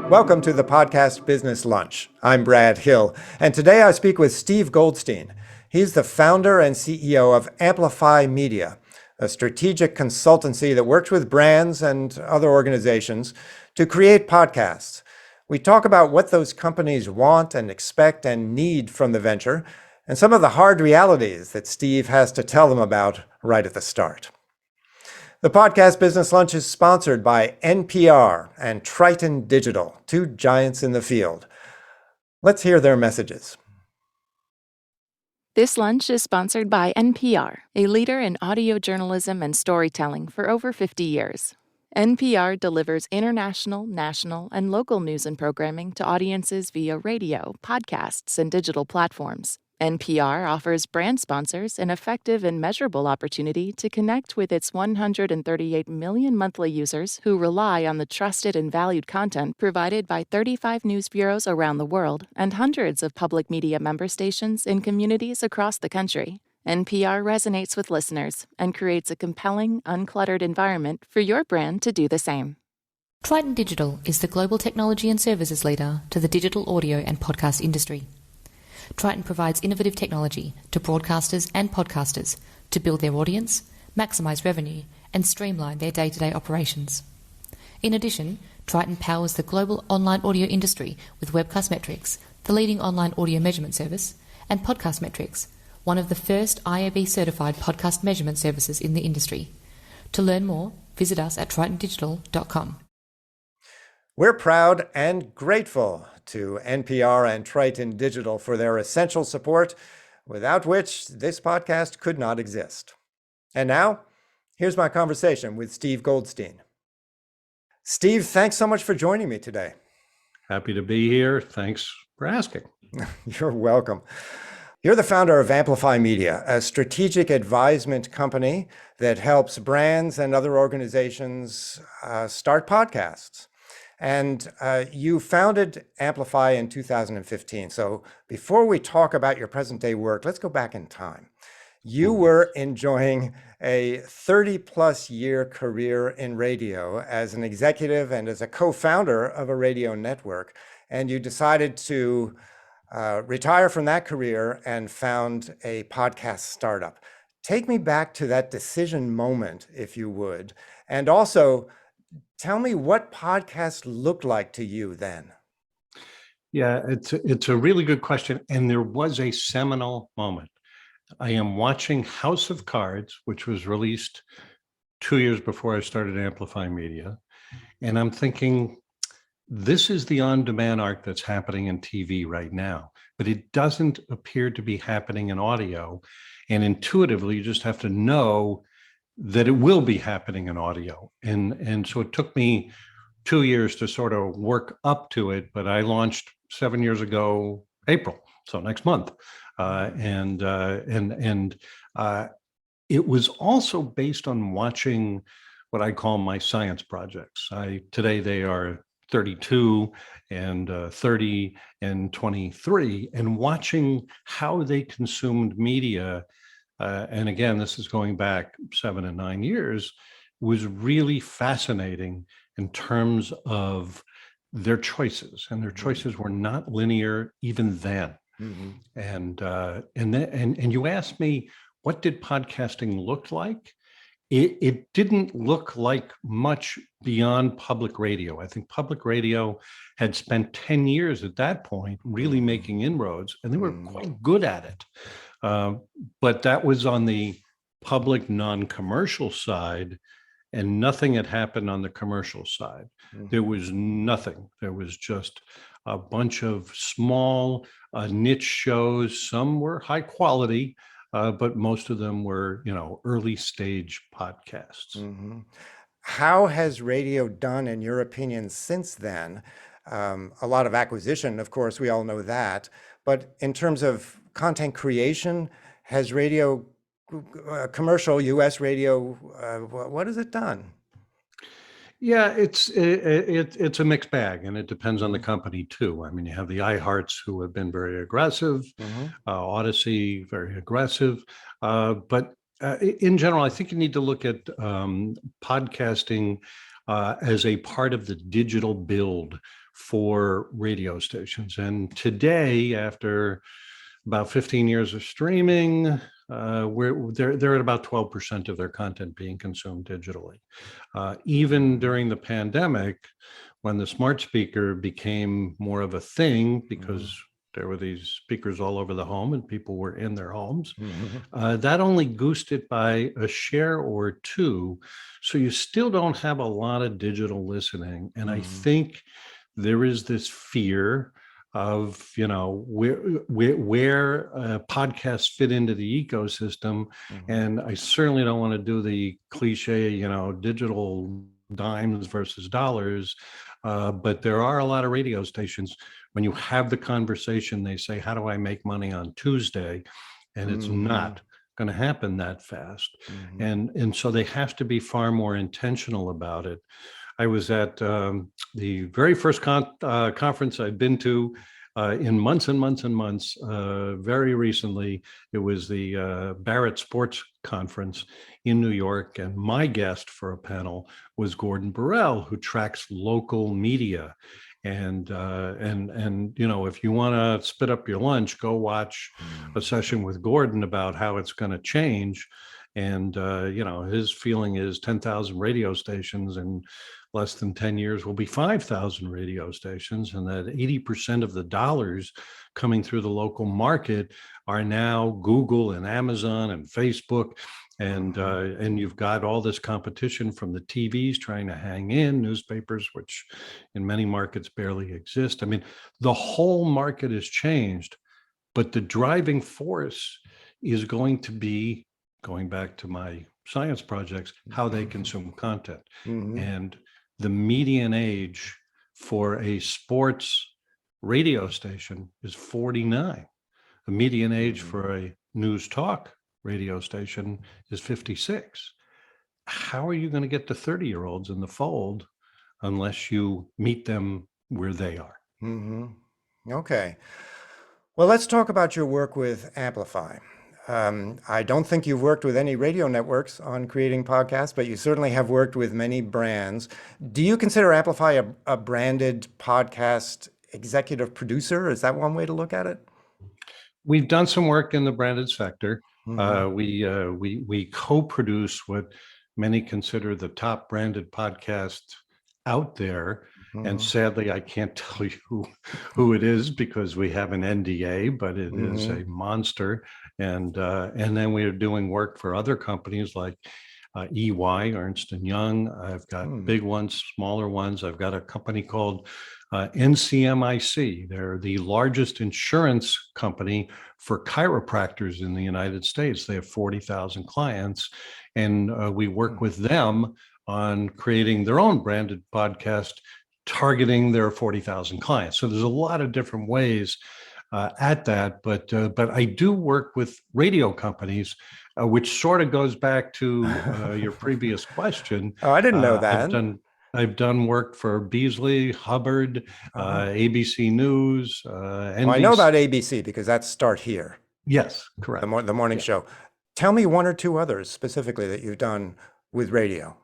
Welcome to the podcast Business Lunch. I'm Brad Hill, and today I speak with Steve Goldstein. He's the founder and CEO of Amplifi Media, a strategic consultancy that works with brands and other organizations to create podcasts. We talk about what those companies want and expect and need from the venture, and some of the hard realities that Steve has to tell them about right at the start. The podcast Business Lunch is sponsored by NPR and Triton Digital, two giants in the field. Let's hear their messages. This lunch is sponsored by NPR, a leader in audio journalism and storytelling for over 50 years. NPR delivers international, national, and local news and programming to audiences via radio, podcasts, and digital platforms. NPR offers brand sponsors an effective and measurable opportunity to connect with its 138 million monthly users who rely on the trusted and valued content provided by 35 news bureaus around the world and hundreds of public media member stations in communities across the country. NPR resonates with listeners and creates a compelling, uncluttered environment for your brand to do the same. Triton Digital is the global technology and services leader to the digital audio and podcast industry. Triton provides innovative technology to broadcasters and podcasters to build their audience, maximize revenue, and streamline their day-to-day operations. In addition, Triton powers the global online audio industry with Webcast Metrics, the leading online audio measurement service, and Podcast Metrics, one of the first IAB-certified podcast measurement services in the industry. To learn more, visit us at tritondigital.com. We're proud and grateful to NPR and Triton Digital for their essential support, without which this podcast could not exist. And now, here's my conversation with Steve Goldstein. Steve, thanks so much for joining me today. Happy to be here. Thanks for asking. You're welcome. You're the founder of Amplifi Media, a strategic advisement company that helps brands and other organizations start podcasts. And you founded Amplifi in 2015. So before we talk about your present day work, let's go back in time. You were enjoying a 30-plus year career in radio as an executive and as a co-founder of a radio network. And you decided to retire from that career and found a podcast startup. Take me back to that decision moment, if you would. And also, tell me what podcasts looked like to you then. Yeah, it's a really good question. And there was a seminal moment. I am watching House of Cards, which was released 2 years before I started Amplifi Media. And I'm thinking, this is the on-demand art that's happening in TV right now, but it doesn't appear to be happening in audio. And intuitively, you just have to know that it will be happening in audio. And so it took me 2 years to sort of work up to it, but I launched 7 years ago, April, so next month. It was also based on watching what I call my science projects. Today they are 32 and 30 and 23, and watching how they consumed media. And again, this is going back 7 and 9 years, was really fascinating in terms of their choices. And their choices were not linear even then. Mm-hmm. And you asked me, what did podcasting look like? It didn't look like much beyond public radio. I think public radio had spent 10 years at that point really making inroads, and they were quite good at it. But that was on the public non-commercial side, and nothing had happened on the commercial side. Mm-hmm. There was nothing. There was just a bunch of small niche shows. Some were high quality, but most of them were, early stage podcasts. Mm-hmm. How has radio done, in your opinion, since then? A lot of acquisition, of course, we all know that. But in terms of content creation, has radio, commercial US radio, what has it done? Yeah, it's a mixed bag, and it depends on the company too. I mean, you have the iHearts who have been very aggressive, Odyssey very aggressive, but in general, I think you need to look at podcasting as a part of the digital build for radio stations. And today, after about 15 years of streaming, they're at about 12% of their content being consumed digitally. Even during the pandemic, when the smart speaker became more of a thing, because there were these speakers all over the home and people were in their homes, that only goosed it by a share or two. So you still don't have a lot of digital listening. And I think there is this fear of, where podcasts fit into the ecosystem. And I certainly don't want to do the cliche, digital dimes versus dollars. But there are a lot of radio stations. When you have the conversation, they say, how do I make money on Tuesday? And it's not going to happen that fast. And so they have to be far more intentional about it. I was at the very first conference I'd been to in months and months and months. Very recently, it was the Barrett Sports Conference in New York, and my guest for a panel was Gordon Burrell, who tracks local media. And if you want to spit up your lunch, go watch a session with Gordon about how it's going to change. And his feeling is 10,000 radio stations in less than 10 years will be 5,000 radio stations, and that 80% of the dollars coming through the local market are now Google and Amazon and Facebook. And you've got all this competition from the TVs trying to hang in, newspapers, which in many markets barely exist. I mean, the whole market has changed, but the driving force is going to be, going back to my science projects, how they consume content. And the median age for a sports radio station is 49. The median age for a news talk radio station is 56. How are you going to get the 30-year-olds in the fold unless you meet them where they are? Okay. Well, let's talk about your work with Amplifi. I don't think you've worked with any radio networks on creating podcasts, but you certainly have worked with many brands. Do you consider Amplifi a branded podcast executive producer? Is that one way to look at it? We've done some work in the branded sector. We co-produce what many consider the top branded podcast out there. And sadly, I can't tell you who it is because we have an NDA, but it is a monster. And then we are doing work for other companies like EY, Ernst & Young. I've got big ones, smaller ones. I've got a company called NCMIC. They're the largest insurance company for chiropractors in the United States. They have 40,000 clients, and we work with them on creating their own branded podcast targeting their 40,000 clients. So there's a lot of different ways at that, but I do work with radio companies, which sort of goes back to your previous question. Oh, I didn't know that. I've done work for Beasley, Hubbard, ABC News, NBC. Well, I know about ABC because that's Start Here. Yes, correct. The morning show. Tell me one or two others specifically that you've done with radio.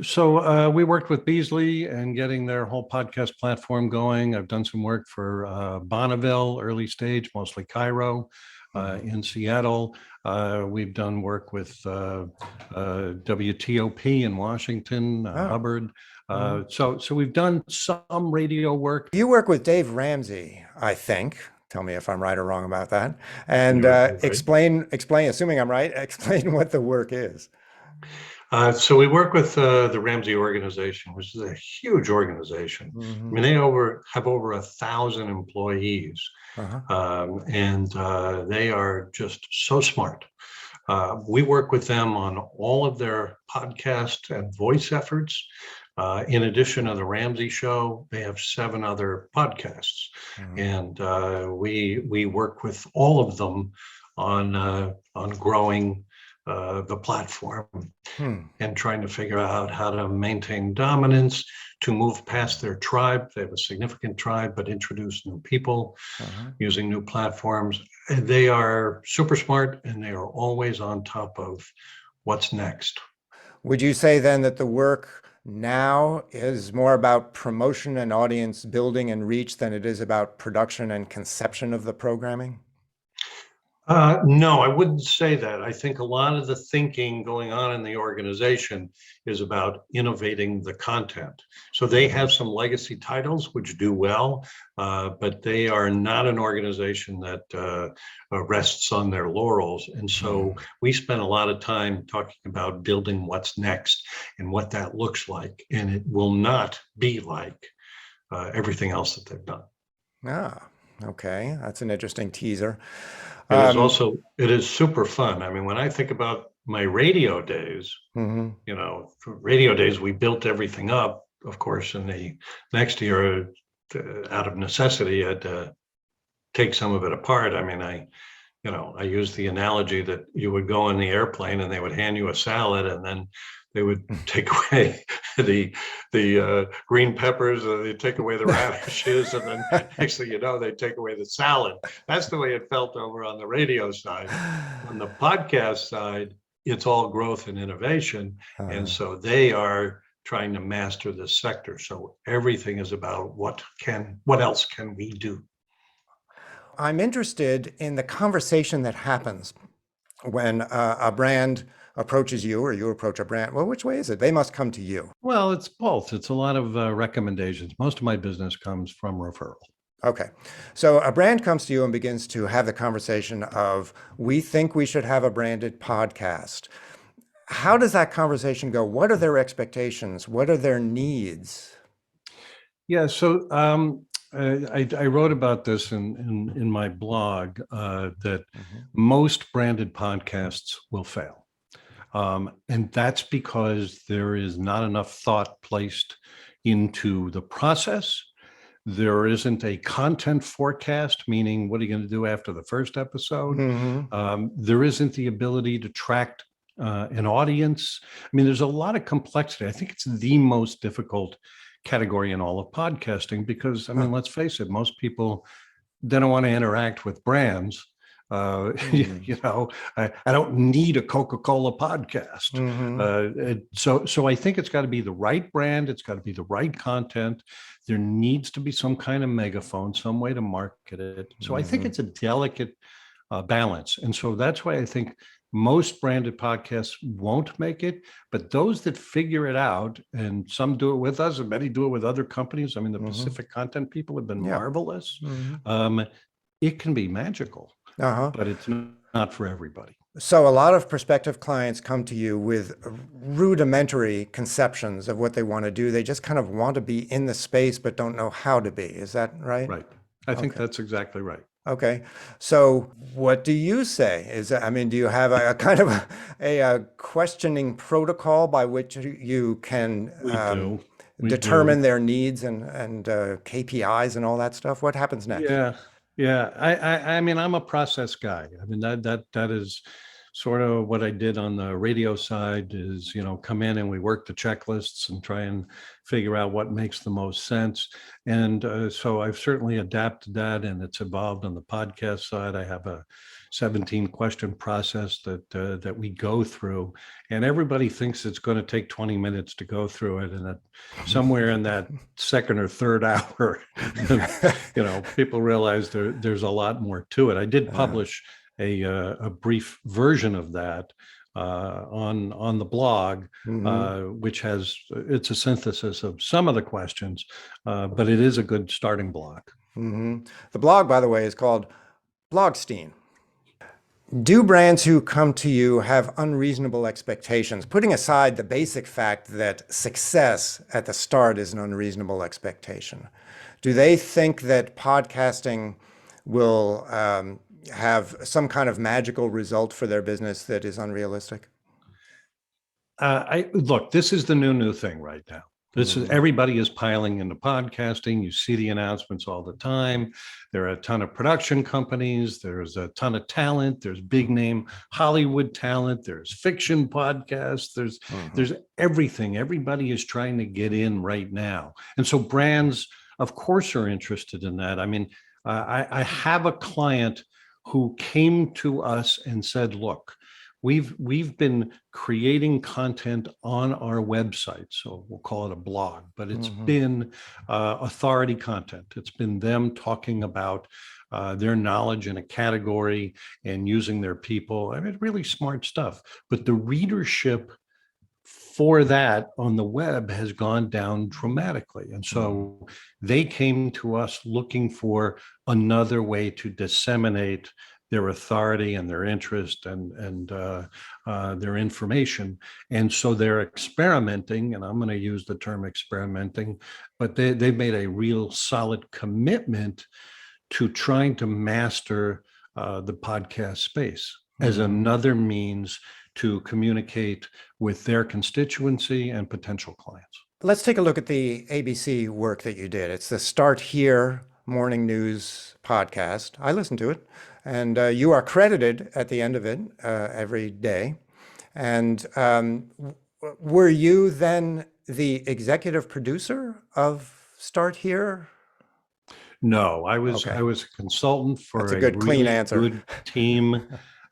So we worked with Beasley and getting their whole podcast platform going. I've done some work for Bonneville, early stage, mostly Cairo, in Seattle. We've done work with WTOP in Washington, Hubbard. So we've done some radio work. You work with Dave Ramsey, I think. Tell me if I'm right or wrong about that. And explain, assuming I'm right, explain what the work is. So we work with the Ramsey organization, which is a huge organization. I mean, they have over 1,000 employees, and they are just so smart. We work with them on all of their podcast and voice efforts. In addition to the Ramsey Show, they have 7 other podcasts, and we work with all of them on growing the platform and trying to figure out how to maintain dominance, to move past their tribe. They have a significant tribe, but introduce new people using new platforms. And they are super smart, and they are always on top of what's next. Would you say then that the work now is more about promotion and audience building and reach than it is about production and conception of the programming? No, I wouldn't say that. I think a lot of the thinking going on in the organization is about innovating the content. So they have some legacy titles which do well, but they are not an organization that rests on their laurels. And so we spend a lot of time talking about building what's next and what that looks like. And it will not be like everything else that they've done. Ah, okay. That's an interesting teaser. It is super fun. I mean, when I think about my radio days, mhm. for radio days, we built everything up, of course, and the next year, out of necessity, I had to take some of it apart. I mean, I use the analogy that you would go on the airplane and they would hand you a salad and then they would take away the green peppers, they take away the radishes, and then next thing you know, they take away the salad. That's the way it felt over on the radio side. On the podcast side, it's all growth and innovation. And so they are trying to master this sector. So everything is about what else can we do? I'm interested in the conversation that happens when a brand approaches you or you approach a brand. Well, which way is it? They must come to you. Well, it's both. It's a lot of recommendations. Most of my business comes from referral. Okay. So a brand comes to you and begins to have the conversation of, we think we should have a branded podcast. How does that conversation go? What are their expectations? What are their needs? Yeah, so I wrote about this in my blog that most branded podcasts will fail. And that's because there is not enough thought placed into the process. There isn't a content forecast, meaning what are you going to do after the first episode? There isn't the ability to track an audience. I mean, there's a lot of complexity. I think it's the most difficult category in all of podcasting because, I mean, let's face it, most people, they don't want to interact with brands. I don't need a Coca-Cola podcast. So I think it's got to be the right brand. It's got to be the right content. There needs to be some kind of megaphone, some way to market it. So I think it's a delicate balance. And so that's why I think most branded podcasts won't make it, but those that figure it out, and some do it with us and many do it with other companies. I mean, the Pacific Content people have been marvelous. It can be magical. But it's not for everybody. So a lot of prospective clients come to you with rudimentary conceptions of what they want to do. They just kind of want to be in the space, but don't know how to be. Is that right? Right. I think that's exactly right. Okay. So what do you say? Do you have a kind of a questioning protocol by which you can determine their needs and KPIs and all that stuff? What happens next? Yeah. I mean, I'm a process guy. I mean, that is sort of what I did on the radio side is, come in and we work the checklists and try and figure out what makes the most sense. And so I've certainly adapted that, and it's evolved on the podcast side. I have a 17 question process that we go through, and everybody thinks it's going to take 20 minutes to go through it. And that somewhere in that second or third hour, people realize there's a lot more to it. I did publish a brief version of that on the blog, which it's a synthesis of some of the questions, but it is a good starting block. The blog, by the way, is called Goldstein. Do brands who come to you have unreasonable expectations? Putting aside the basic fact that success at the start is an unreasonable expectation, do they think that podcasting will have some kind of magical result for their business that is unrealistic? Look, this is the new thing right now. Everybody is piling into podcasting. You see the announcements all the time. There are a ton of production companies. There's a ton of talent. There's big name Hollywood talent. There's fiction podcasts. There's everything. Everybody is trying to get in right now. And so brands, of course, are interested in that. I mean, I have a client who came to us and said, look, We've been creating content on our website, so we'll call it a blog, but it's been authority content. It's been them talking about their knowledge in a category and using their people. I mean, really smart stuff. But the readership for that on the web has gone down dramatically. And so they came to us looking for another way to disseminate their authority and their interest and their information. And so they're experimenting, and I'm going to use the term experimenting, but they've made a real solid commitment to trying to master the podcast space as another means to communicate with their constituency and potential clients. Let's take a look at the ABC work that you did. It's the Start Here morning news podcast. I listen to it, and you are credited at the end of it every day. And were you then the executive producer of Start Here? No, I was a consultant for That's a good, clean answer. Good team.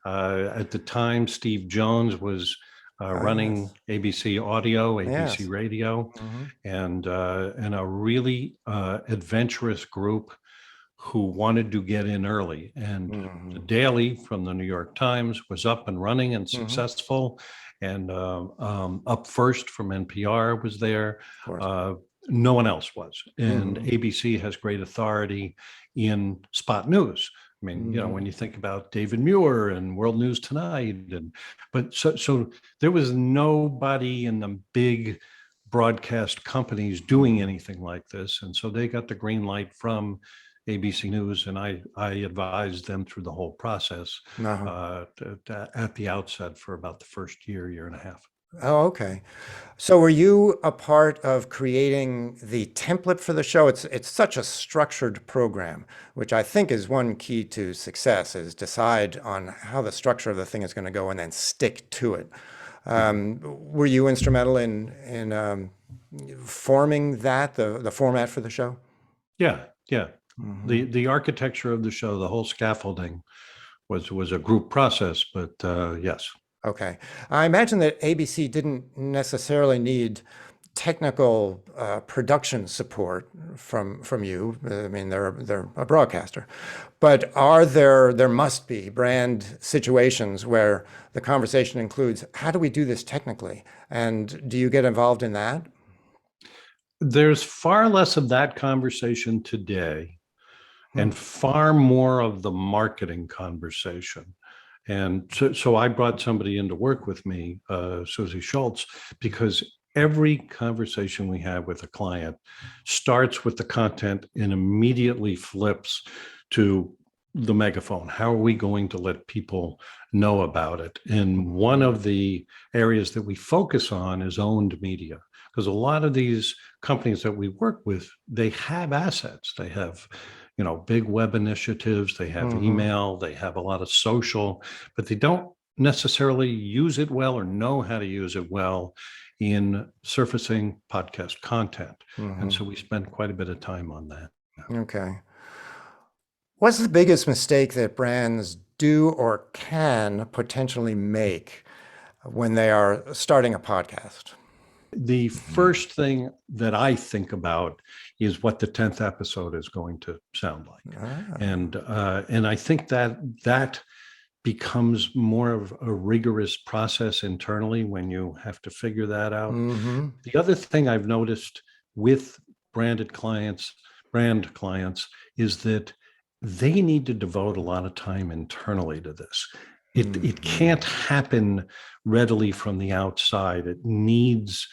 At the time, Steve Jones was running ABC Audio, ABC Radio, and a really adventurous group who wanted to get in early. And the Daily from the New York Times was up and running and successful. And Up First from NPR was there. No one else was. And ABC has great authority in spot news. I mean, when you think about David Muir and World News Tonight, but so there was nobody in the big broadcast companies doing anything like this. And so they got the green light from ABC News, and I advised them through the whole process at the outset for about the first year and a half. Oh, okay. So were you a part of creating the template for the show? It's such a structured program, which I think is one key to success, is decide on how the structure of the thing is going to go and then stick to it. Were you instrumental in forming that, the format for the show? Yeah. The architecture of the show, the whole scaffolding was a group process, but yes. Okay. I imagine that ABC didn't necessarily need technical production support from you. I mean, they're a broadcaster, but there must be brand situations where the conversation includes, how do we do this technically? And do you get involved in that? There's far less of that conversation today and far more of the marketing conversation. And so I brought somebody in to work with me, Susie Schultz, because every conversation we have with a client starts with the content and immediately flips to the megaphone. How are we going to let people know about it? And one of the areas that we focus on is owned media, because a lot of these companies that we work with, they have assets. They have big web initiatives, they have email, they have a lot of social, but they don't necessarily use it well or know how to use it well in surfacing podcast content. And so we spend quite a bit of time on that. Okay. What's the biggest mistake that brands do or can potentially make when they are starting a podcast? The first thing that I think about is what the 10th episode is going to sound like. And I think that becomes more of a rigorous process internally when you have to figure that out. The other thing I've noticed with brand clients is that they need to devote a lot of time internally to this. It can't happen readily from the outside. It needs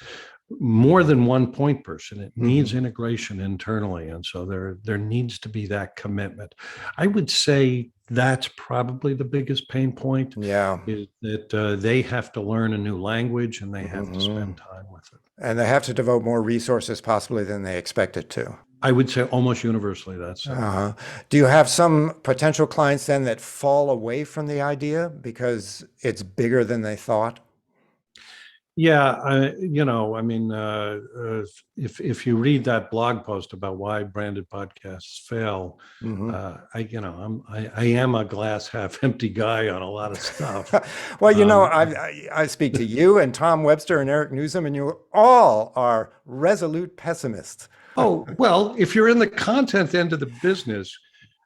more than one point person. It needs integration internally. And so there needs to be that commitment. I would say that's probably the biggest pain point. Is that they have to learn a new language and they have to spend time with it. And they have to devote more resources possibly than they expected to. I would say almost universally that's Do you have some potential clients then that fall away from the idea because it's bigger than they thought? Yeah, I mean, if you read that blog post about why branded podcasts fail, Mhm. I am a glass half empty guy on a lot of stuff. Well, Um, I speak to you and Tom Webster and Eric Newsom, and you all are resolute pessimists. oh, well, if you're in the content end of the business,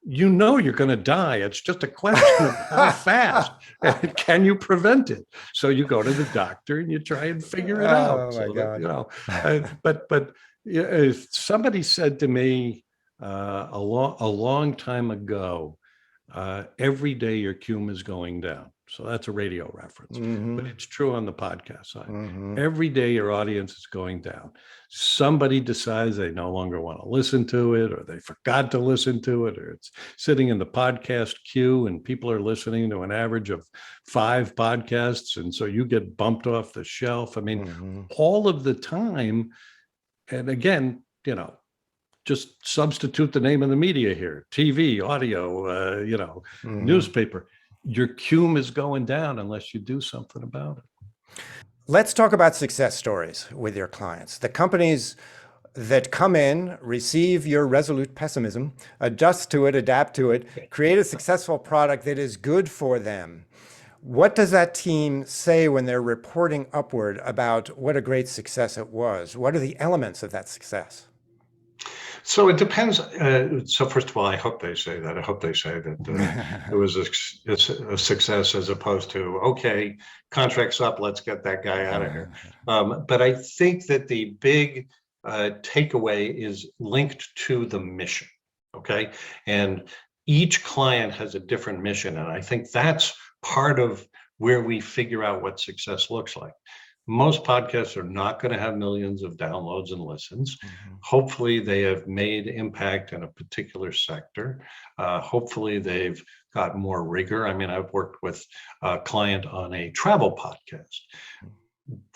you know you're going to die. It's just a question of how fast and can you prevent it. So you go to the doctor and you try and figure it out. Oh my So that God. but yeah, somebody said to me a long time ago, every day your cume is going down. So that's a radio reference, but Hmm. it's true on the podcast side. Hmm. Every day your audience is going down. Somebody decides they no longer want to listen to it, or they forgot to listen to it, or it's sitting in the podcast queue and people are listening to an average of 5 podcasts. And so you get bumped off the shelf. I mean, Hmm. all of the time. And again, just substitute the name of the media here: TV, audio, Hmm. newspaper. Your cume is going down unless you do something about it. Let's talk about success stories with your clients. The companies that come in, receive your resolute pessimism, adjust to it, adapt to it, create a successful product that is good for them. What does that team say when they're reporting upward about what a great success it was? What are the elements of that success? So it depends. So first of all, I hope they say that. I hope they say that it was a success as opposed to, okay, contract's up, let's get that guy out of here. But I think that the big takeaway is linked to the mission. Okay. And each client has a different mission. And I think that's part of where we figure out what success looks like. Most podcasts are not going to have millions of downloads and listens. Mhm. Hopefully, they have made impact in a particular sector. Hopefully, they've got more rigor. I mean, I've worked with a client on a travel podcast.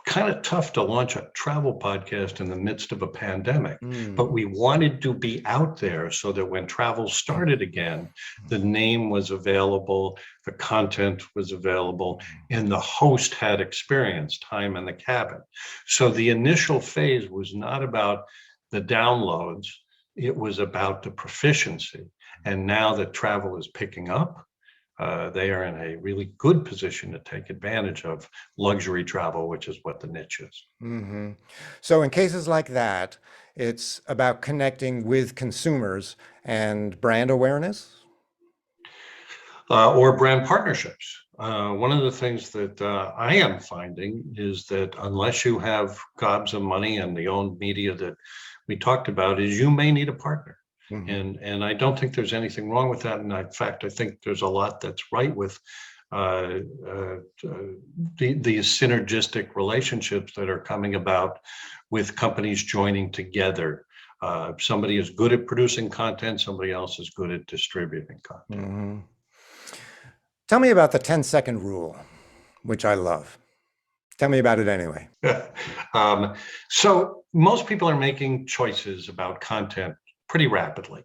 Kind of tough to launch a travel podcast in the midst of a pandemic, but we wanted to be out there so that when travel started again, the name was available, the content was available, and the host had experience, time in the cabin. So the initial phase was not about the downloads, it was about the proficiency. And now that travel is picking up, they are in a really good position to take advantage of luxury travel, which is what the niche is. Hmm. So in cases like that, it's about connecting with consumers and brand awareness. Or brand partnerships. One of the things that I am finding is that unless you have gobs of money and the owned media that we talked about, is you may need a partner. Mhm. And I don't think there's anything wrong with that. And in fact, I think there's a lot that's right with these synergistic relationships that are coming about with companies joining together. Somebody is good at producing content, somebody else is good at distributing content. Mhm. Tell me about the 10-second rule, which I love. Tell me about it anyway. So most people are making choices about content pretty rapidly.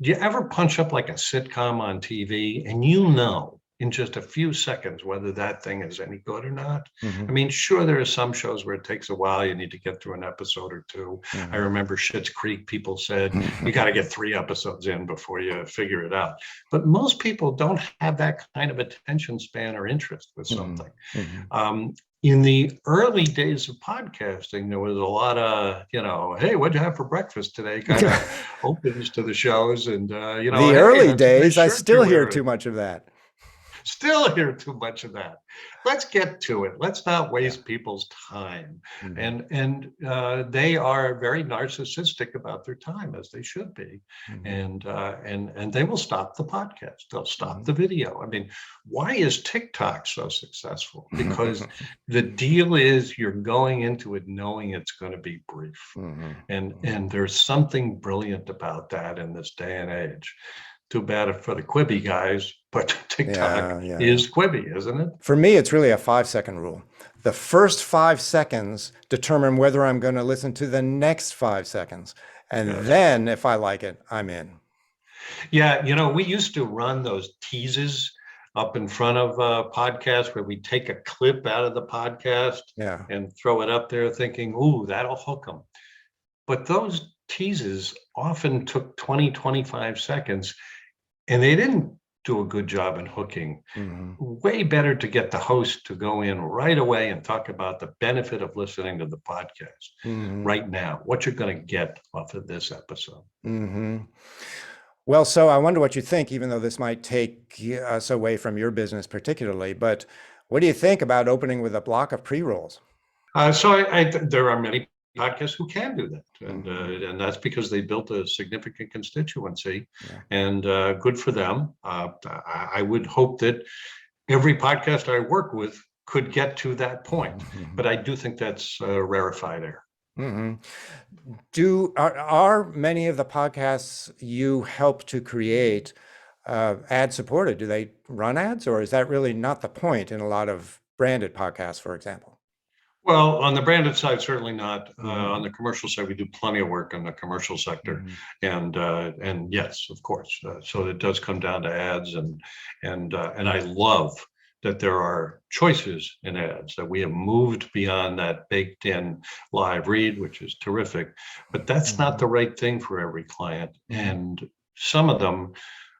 Do you ever punch up like a sitcom on TV and you know in just a few seconds whether that thing is any good or not? Mhm. I mean, sure, there are some shows where it takes a while. You need to get through an episode or two. Mhm. I remember Schitt's Creek, people said, you got to get 3 episodes in before you figure it out. But most people don't have that kind of attention span or interest with something. Mhm. In the early days of podcasting, there was a lot of, hey, what'd you have for breakfast today? Kind of opens to the shows. And, The hey, early that's a nice days, I shirt still you're hear wearing. too much of that. Still hear too much of that. Let's get to it. Let's not waste people's time. Mhm. And they are very narcissistic about their time, as they should be. Mhm. And they will stop the podcast. They'll stop Mhm. the video. I mean, why is TikTok so successful? Because the deal is you're going into it knowing it's going to be brief. Mhm. And there's something brilliant about that in this day and age. Too bad for the Quibi guys, but TikTok Yeah. is Quibi, isn't it? For me, it's really a 5-second rule. The first 5 seconds determine whether I'm going to listen to the next 5 seconds. And Yes. then if I like it, I'm in. Yeah, we used to run those teases up in front of a podcast where we take a clip out of the podcast Yeah. and throw it up there thinking, ooh, that'll hook them. But those teases often took 20, 25 seconds, and they didn't do a good job in hooking. Way better to get the host to go in right away and talk about the benefit of listening to the podcast right now, what you're going to get off of this episode. Well, so I wonder what you think, even though this might take us away from your business particularly, but what do you think about opening with a block of pre-rolls? So there are many podcasts who can do that, and that's because they built a significant constituency, and good for them. I would hope that every podcast I work with could get to that point, but I do think that's rarefied air. Are many of the podcasts you help to create ad supported? Do they run ads, or is that really not the point in a lot of branded podcasts, for example? Well, on the branded side, certainly not. On the commercial side, we do plenty of work in the commercial sector, and yes, of course. So it does come down to ads, and I love that there are choices in ads, that we have moved beyond that baked in live read, which is terrific, but that's not the right thing for every client. And some of them,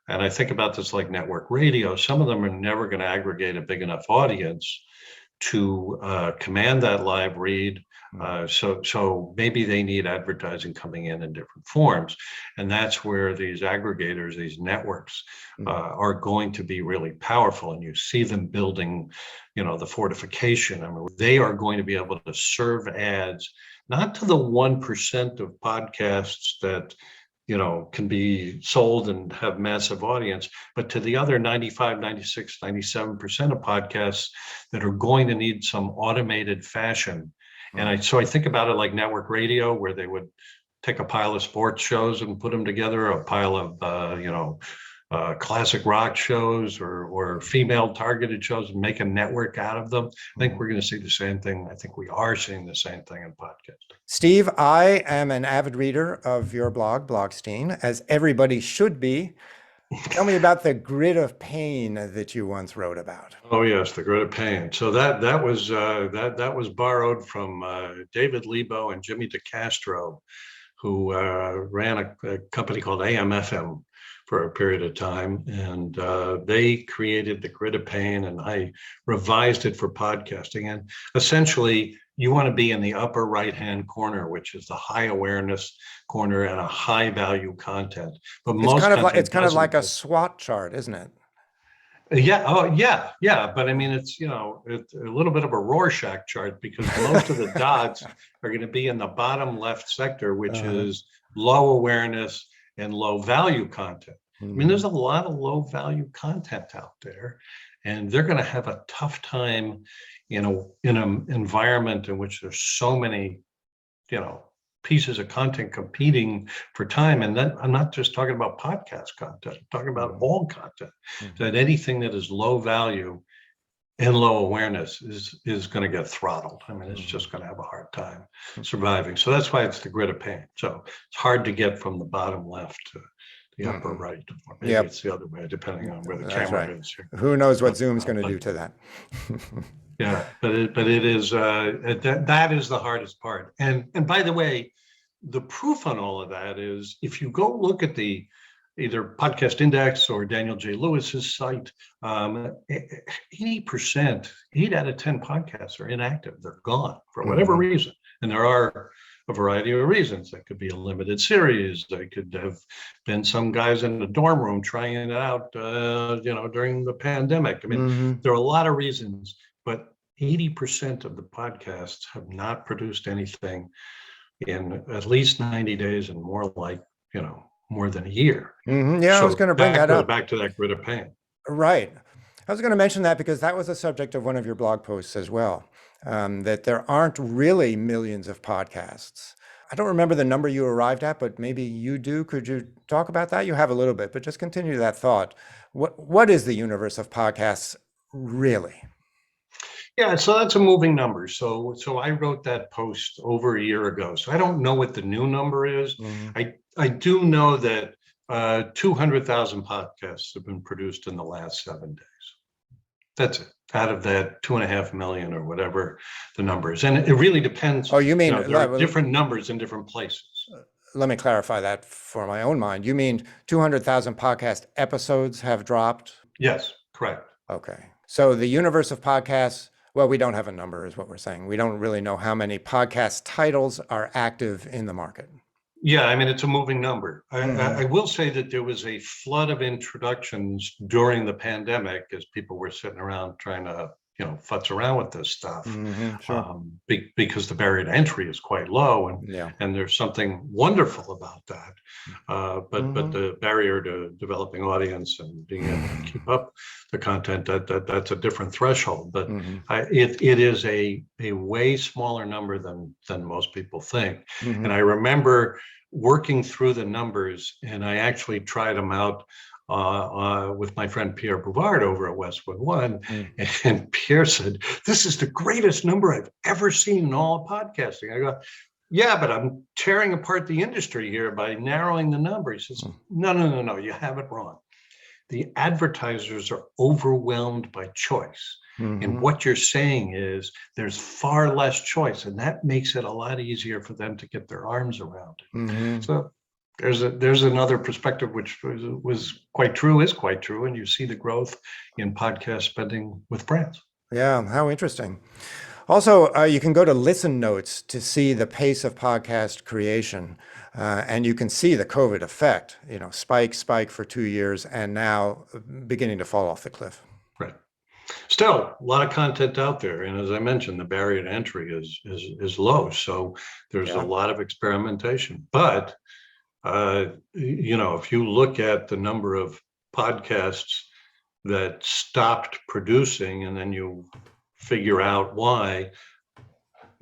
and I think about this like network radio, some of them are never going to aggregate a big enough audience to command that live read. So maybe they need advertising coming in different forms. And that's where these aggregators, these networks are going to be really powerful. And you see them building, the fortification. I mean, they are going to be able to serve ads, not to the 1% of podcasts that can be sold and have massive audience, but to the other 95, 96, 97% of podcasts that are going to need some automated fashion. And so I think about it like network radio, where they would take a pile of sports shows and put them together, a pile of, classic rock shows or female targeted shows, and make a network out of them. I think we're going to see the same thing. I think we are seeing the same thing in podcasting. Steve, I am an avid reader of your blog, Goldstein, as everybody should be. Tell me about the grid of pain that you once wrote about. Oh yes, the grid of pain. So that was borrowed from David Lebo and Jimmy DeCastro, who ran a company called AM/FM for a period of time, and they created the grid of pain, and I revised it for podcasting. And essentially, you want to be in the upper right-hand corner, which is the high awareness corner and a high value content. But It's kind of like a SWOT chart, isn't it? Yeah. Oh, yeah. But I mean, it's it's a little bit of a Rorschach chart, because most of the dots are going to be in the bottom left sector, which is low awareness and low value content. I mean, there's a lot of low value content out there, and they're going to have a tough time in an environment in which there's so many, pieces of content competing for time. And then I'm not just talking about podcast content, I'm talking about all content. That anything that is low value and low awareness is going to get throttled. I mean, it's just going to have a hard time surviving. So that's why it's the grid of pain. So it's hard to get from the bottom left to the upper right, or maybe it's the other way, depending on where the camera is. Who knows what Zoom's going to do to that? Yeah, but it is that is the hardest part. And by the way, the proof on all of that is if you go look at the either Podcast Index or Daniel J. Lewis's site, 80%, 8 out of 10 podcasts are inactive. They're gone for whatever reason. And there are a variety of reasons. That could be a limited series. They could have been some guys in the dorm room trying it out, during the pandemic. I mean, there are a lot of reasons, but 80% of the podcasts have not produced anything in at least 90 days and more like, more than a year. Yeah, so I was going to bring that up. Back to that grid of pain. Right. I was going to mention that because that was the subject of one of your blog posts as well, that there aren't really millions of podcasts. I don't remember the number you arrived at, but maybe you do. Could you talk about that? You have a little bit, but just continue that thought. What is the universe of podcasts really? Yeah, so that's a moving number. So I wrote that post over a year ago. So I don't know what the new number is. I do know that 200,000 podcasts have been produced in the last 7 days. That's it. Out of that 2.5 million or whatever the number is. And it really depends. Oh, you mean, there are different numbers in different places. Let me clarify that for my own mind. You mean 200,000 podcast episodes have dropped? Yes, correct. Okay. So the universe of podcasts, well, we don't have a number is what we're saying. We don't really know how many podcast titles are active in the market. Yeah, I mean, it's a moving number. I will say that there was a flood of introductions during the pandemic as people were sitting around trying to, futz around with this stuff, Sure. because the barrier to entry is quite low, and there's something wonderful about that. But the barrier to developing audience and being able to keep up the content, that's a different threshold. But it is a way smaller number than most people think. And I remember working through the numbers, and I actually tried them out with my friend Pierre Bouvard over at Westwood One, and Pierre said, "This is the greatest number I've ever seen in all of podcasting." I go, "Yeah, but I'm tearing apart the industry here by narrowing the number." He says, No, you have it wrong. The advertisers are overwhelmed by choice. And what you're saying is there's far less choice, and that makes it a lot easier for them to get their arms around it. So there's another perspective which was quite true, is quite true, and you see the growth in podcast spending with brands. Yeah, how interesting. Also, you can go to Listen Notes to see the pace of podcast creation, and you can see the COVID effect, spike for 2 years, and now beginning to fall off the cliff. Right. Still, a lot of content out there, and as I mentioned, the barrier to entry is low, so there's a lot of experimentation. But if you look at the number of podcasts that stopped producing, and then you figure out why,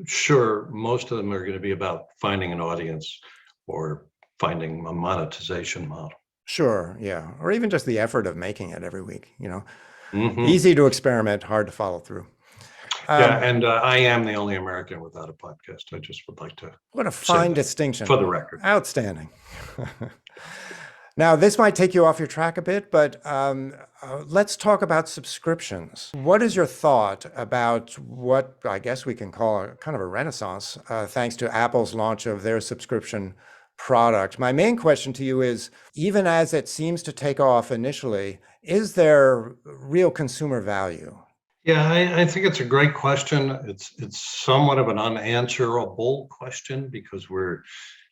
sure, most of them are going to be about finding an audience or finding a monetization model. Sure, yeah, or even just the effort of making it every week. Easy to experiment, hard to follow through. And I am the only American without a podcast. I just would like to. What a fine distinction. For the record. Outstanding. Now, this might take you off your track a bit, but let's talk about subscriptions. What is your thought about what I guess we can call kind of a renaissance, thanks to Apple's launch of their subscription product? My main question to you is, even as it seems to take off initially, is there real consumer value? Yeah, I think it's a great question. It's somewhat of an unanswerable question because we're,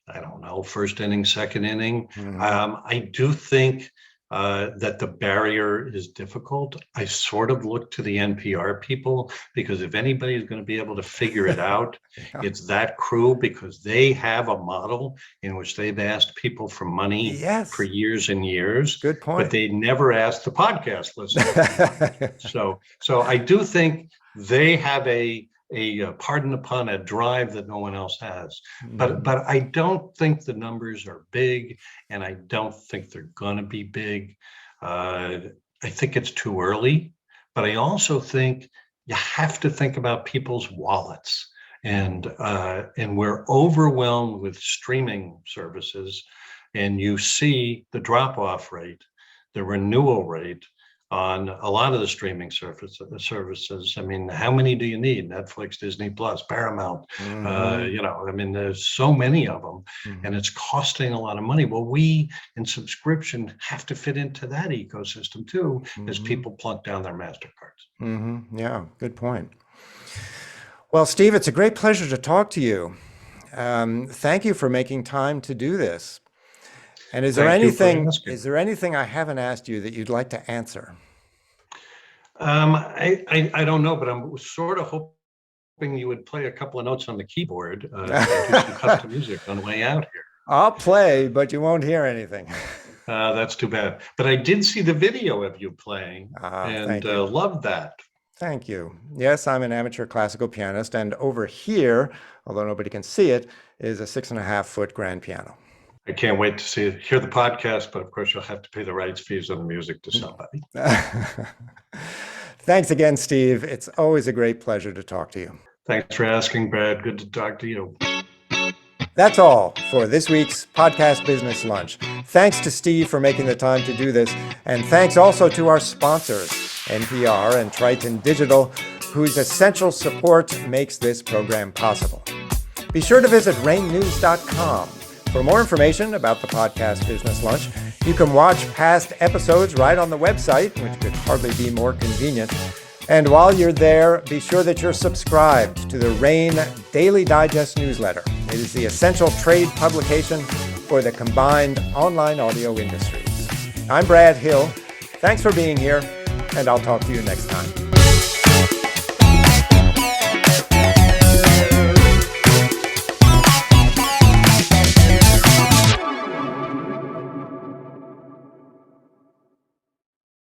I don't know, first inning, second inning. I do think that the barrier is difficult. I sort of look to the NPR people, because if anybody is going to be able to figure it out, it's that crew, because they have a model in which they've asked people for money for years and years. Good point. But they never asked the podcast listeners. So I do think they have a pardon the pun, a drive that no one else has. But I don't think the numbers are big, and I don't think they're going to be big. I think it's too early, but I also think you have to think about people's wallets. And we're overwhelmed with streaming services, and you see the drop-off rate, the renewal rate on a lot of the streaming services. I mean, how many do you need? Netflix, Disney Plus, Paramount, there's so many of them, and it's costing a lot of money. Well, we in subscription have to fit into that ecosystem too, as people plunk down their MasterCards. Yeah, good point. Well, Steve, it's a great pleasure to talk to you. Thank you for making time to do this. And is there anything I haven't asked you that you'd like to answer? I don't know, but I'm sort of hoping you would play a couple of notes on the keyboard, do some custom music on the way out here. I'll play, but you won't hear anything. That's too bad. But I did see the video of you playing, and loved that. Thank you. Yes, I'm an amateur classical pianist, and over here, although nobody can see it, is a 6.5-foot grand piano. I can't wait to hear the podcast, but of course you'll have to pay the rights fees on the music to somebody. Thanks again, Steve. It's always a great pleasure to talk to you. Thanks for asking, Brad. Good to talk to you. That's all for this week's Podcast Business Lunch. Thanks to Steve for making the time to do this, and thanks also to our sponsors, NPR, and Triton Digital, whose essential support makes this program possible. Be sure to visit rainnews.com. For more information about the Podcast Business Lunch, you can watch past episodes right on the website, which could hardly be more convenient. And while you're there, be sure that you're subscribed to the RAIN Daily Digest newsletter. It is the essential trade publication for the combined online audio industries. I'm Brad Hill. Thanks for being here, and I'll talk to you next time.